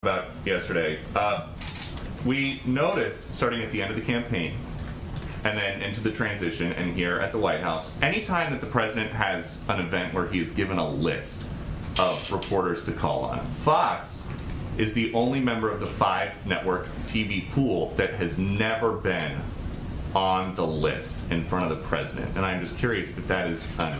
about yesterday. We noticed, starting at the end of the campaign, and then into the transition, and here at the White House, anytime that the president has an event where he is given a list of reporters to call on, Fox is the only member of the 5-network TV pool that has never been on the list in front of the president. And I'm just curious if that is an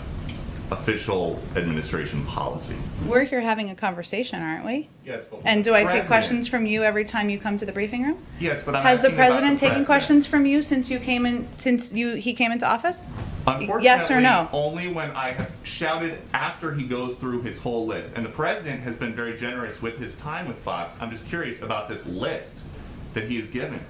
official administration policy. We're here having a conversation, aren't we? Yes, but and do I take questions from you every time you come to the briefing room? Yes, but I'm Has the asking about president taken president. questions from you since you came in? He came into office? Unfortunately, yes or no? Only when I have shouted after he goes through his whole list. And the president has been very generous with his time with Fox. I'm just curious about this list that he has given.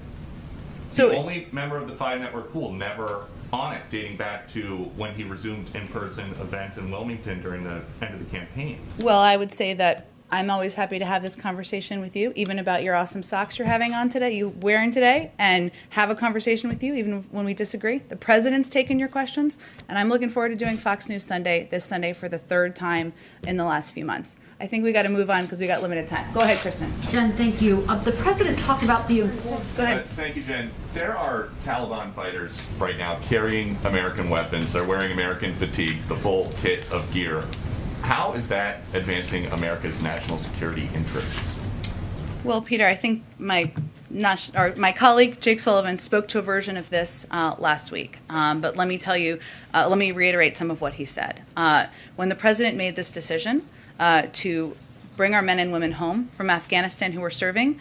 So the only member of the 5-network pool never on it, dating back to when he resumed in-person events in Wilmington during the end of the campaign. Well, I would say that I'm always happy to have this conversation with you, even about your awesome socks you're having on today, you wearing today, and have a conversation with you, even when we disagree. The president's taken your questions, and I'm looking forward to doing Fox News Sunday this Sunday for the 3rd time in the last few months. I think we got to move on because we got limited time. Go ahead, Kristen. Jen, thank you. The president talked about the... Go ahead. Thank you, Jen. There are Taliban fighters right now carrying American weapons. They're wearing American fatigues, the full kit of gear. How is that advancing America's national security interests? Well, Peter, I think my colleague Jake Sullivan spoke to a version of this last week. But let me tell you, let me reiterate some of what he said. When the president made this decision to bring our men and women home from Afghanistan who were serving,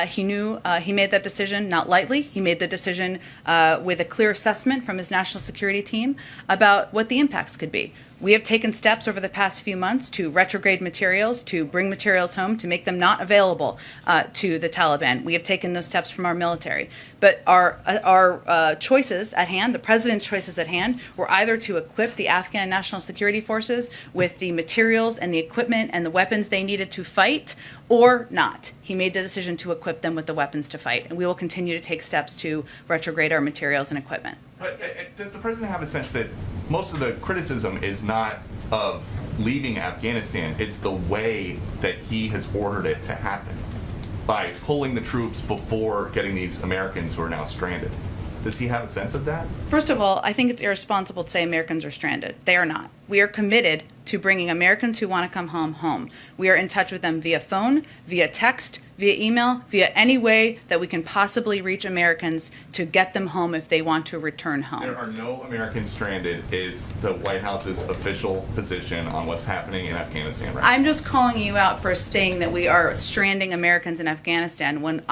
he knew he made that decision not lightly. He made the decision with a clear assessment from his national security team about what the impacts could be. We have taken steps over the past few months to retrograde materials, to bring materials home, to make them not available to the Taliban. We have taken those steps from our military. But our choices at hand, the president's choices at hand, were either to equip the Afghan National Security Forces with the materials and the equipment and the weapons they needed to fight, or not. He made the decision to equip them with the weapons to fight, and we will continue to take steps to retrograde our materials and equipment. But does the president have a sense that most of the criticism is not of leaving Afghanistan, it's the way that he has ordered it to happen by pulling the troops before getting these Americans who are now stranded? Does he have a sense of that? First of all, I think it's irresponsible to say Americans are stranded. They are not. We are committed to bringing Americans who want to come home. We are in touch with them via phone, via text, via email, via any way that we can possibly reach Americans to get them home if they want to return home. There are no Americans stranded is the White House's official position on what's happening in Afghanistan right now. I'm just calling you out for saying that we are stranding Americans in Afghanistan when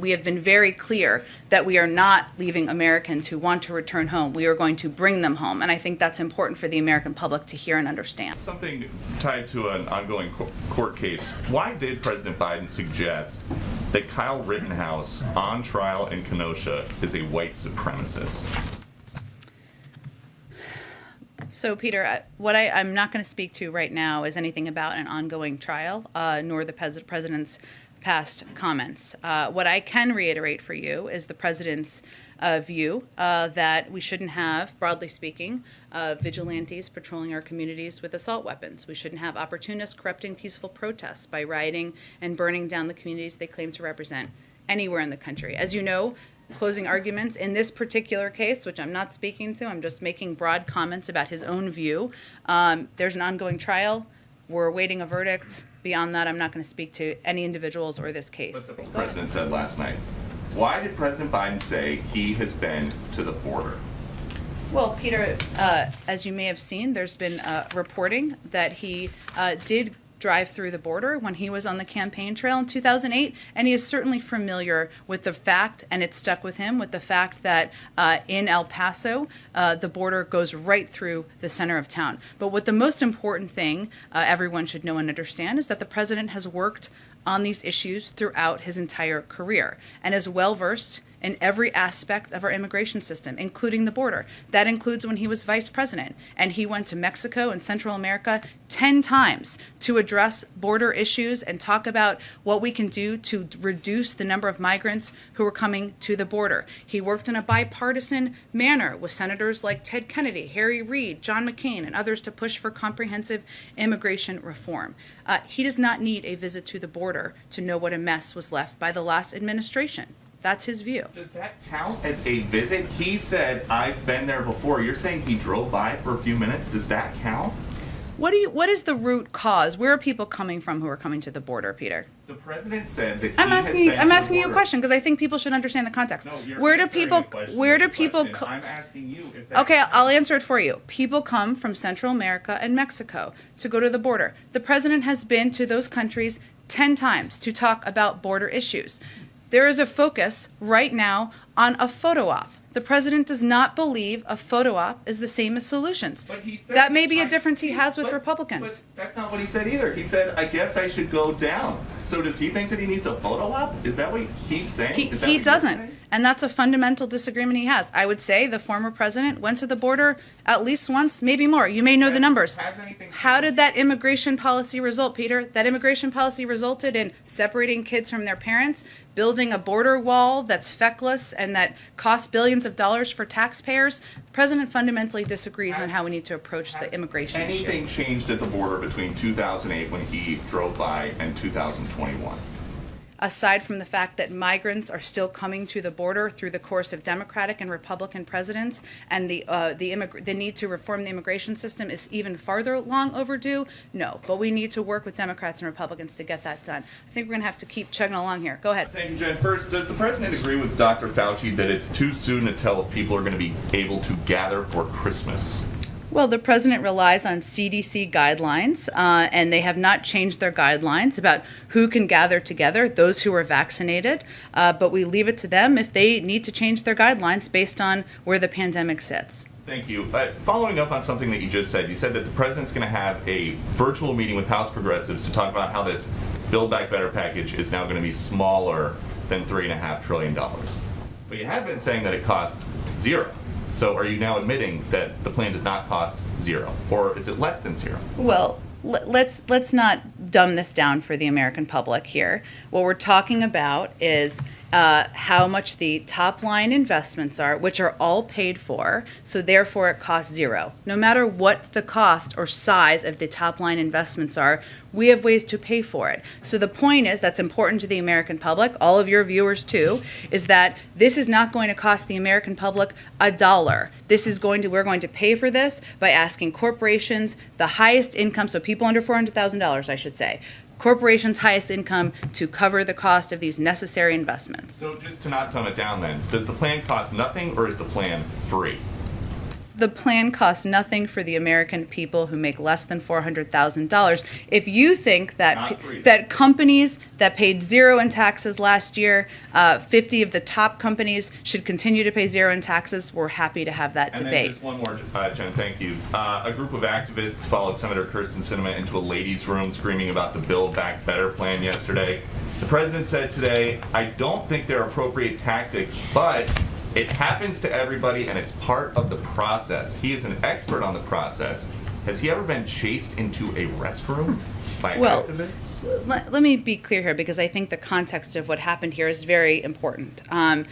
we have been very clear that we are not leaving Americans who want to return home. We are going to bring them home, and I think that's important for the American public to hear and understand. Something tied to an ongoing court case. Why did President Biden suggest that Kyle Rittenhouse, on trial in Kenosha, is a white supremacist? So, Peter, what I'm not going to speak to right now is anything about an ongoing trial, nor the president's past comments. What I can reiterate for you is the president's view that we shouldn't have, broadly speaking, vigilantes patrolling our communities with assault weapons. We shouldn't have opportunists corrupting peaceful protests by rioting and burning down the communities they claim to represent anywhere in the country. As you know, closing arguments in this particular case, which I'm not speaking to, I'm just making broad comments about his own view. There's an ongoing trial. We're awaiting a verdict. Beyond that, I'm not going to speak to any individuals or this case. But the president said last night. Why did President Biden say he has been to the border? Well, Peter, as you may have seen, there's been reporting that he did drive through the border when he was on the campaign trail in 2008, and he is certainly familiar with the fact, and it stuck with him, with the fact that in El Paso, the border goes right through the center of town. But what the most important thing everyone should know and understand is that the president has worked on these issues throughout his entire career and is well-versed in every aspect of our immigration system, including the border. That includes when he was vice president, and he went to Mexico and Central America 10 times to address border issues and talk about what we can do to reduce the number of migrants who are coming to the border. He worked in a bipartisan manner with senators like Ted Kennedy, Harry Reid, John McCain, and others to push for comprehensive immigration reform. He does not need a visit to the border to know what a mess was left by the last administration. That's his view. Does that count as a visit? He said, I've been there before. You're saying he drove by for a few minutes. Does that count? What is the root cause? Where are people coming from who are coming to the border, Peter? The president said that I'm asking you a question because I think people should understand the context. No, you're where do answering people the question where do with a people question. co- I'm asking you if that Okay, counts. I'll answer it for you. People come from Central America and Mexico to go to the border. The president has been to those countries 10 times to talk about border issues. There is a focus right now on a photo op. The president does not believe a photo op is the same as solutions. But he said, That may be a difference he has with but- Republicans. But that's not what he said either. He said, I guess I should go down. So does he think that he needs a photo op? Is that what he's saying? Is that He what you're doesn't. saying? And that's a fundamental disagreement he has. I would say the former president went to the border at least once, maybe more. You may know the numbers. Has anything How changed? did that immigration policy result, Peter? That immigration policy resulted in separating kids from their parents, building a border wall that's feckless and that costs billions of dollars for taxpayers. The president fundamentally disagrees on how we need to approach the immigration Anything issue. changed at the border between 2008 when he drove by and 2021? Aside from the fact that migrants are still coming to the border through the course of Democratic and Republican presidents, and the need to reform the immigration system is even farther long overdue, no. But we need to work with Democrats and Republicans to get that done. I think we're going to have to keep chugging along here. Go ahead. Thank you, Jen. First, does the president agree with Dr. Fauci that it's too soon to tell if people are going to be able to gather for Christmas? Well, the president relies on CDC guidelines, and they have not changed their guidelines about who can gather together, those who are vaccinated. But we leave it to them if they need to change their guidelines based on where the pandemic sits. Thank you. Following up on something that you just said, you said that the president's going to have a virtual meeting with House progressives to talk about how this Build Back Better package is now going to be smaller than $3.5 trillion. But you have been saying that it costs zero. So are you now admitting that the plan does not cost zero? Or is it less than zero? Well, let's not dumb this down for the American public here. What we're talking about is how much the top line investments are, which are all paid for, so therefore it costs zero. No matter what the cost or size of the top line investments are, we have ways to pay for it. So the point is, that's important to the American public, all of your viewers too, is that this is not going to cost the American public $1. We're going to pay for this by asking corporations, the highest income, so people under $400,000, I should say, corporations' highest income, to cover the cost of these necessary investments. So just to not dumb it down then, does the plan cost nothing or is the plan free? The plan costs nothing for the American people who make less than $400,000. If you think Not free. that companies that paid zero in taxes last year, 50 of the top companies should continue to pay zero in taxes, we're happy to have that And then debate. just one more, Jen, thank you. A group of activists followed Senator Kirsten Sinema into a ladies' room screaming about the Build Back Better plan yesterday. The president said today, I don't think they're appropriate tactics, but it happens to everybody and it's part of the process. He is an expert on the process. Has he ever been chased into a restroom by Well, activists? Let me be clear here, because I think the context of what happened here is very important. And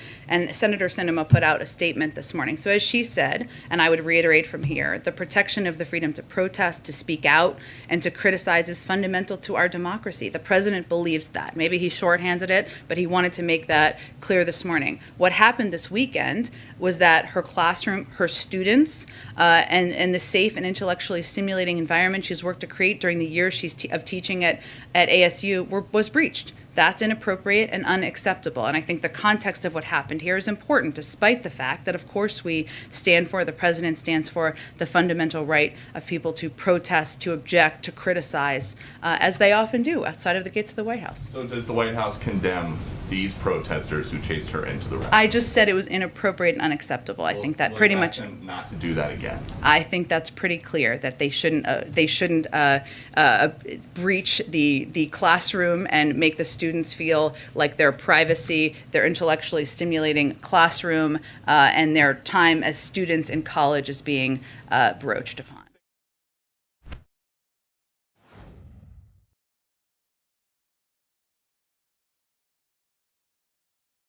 Senator Sinema put out a statement this morning. So as she said, and I would reiterate from here, the protection of the freedom to protest, to speak out, and to criticize is fundamental to our democracy. The president believes that. Maybe he shorthanded it, but he wanted to make that clear this morning. What happened this weekend was that her classroom, her students, and the safe and intellectually stimulating environment she's worked to create during the years of teaching at ASU was breached. That's inappropriate and unacceptable. And I think the context of what happened here is important, despite the fact that, of course, the president stands for the fundamental right of people to protest, to object, to criticize, as they often do outside of the gates of the White House. So does the White House condemn these protesters who chased her into the restroom? I just said it was inappropriate and unacceptable. I think that Will pretty you much. ask them not to do that again. I think that's pretty clear that they shouldn't breach the classroom and make the students feel like their privacy, their intellectually stimulating classroom, and their time as students in college is being broached upon.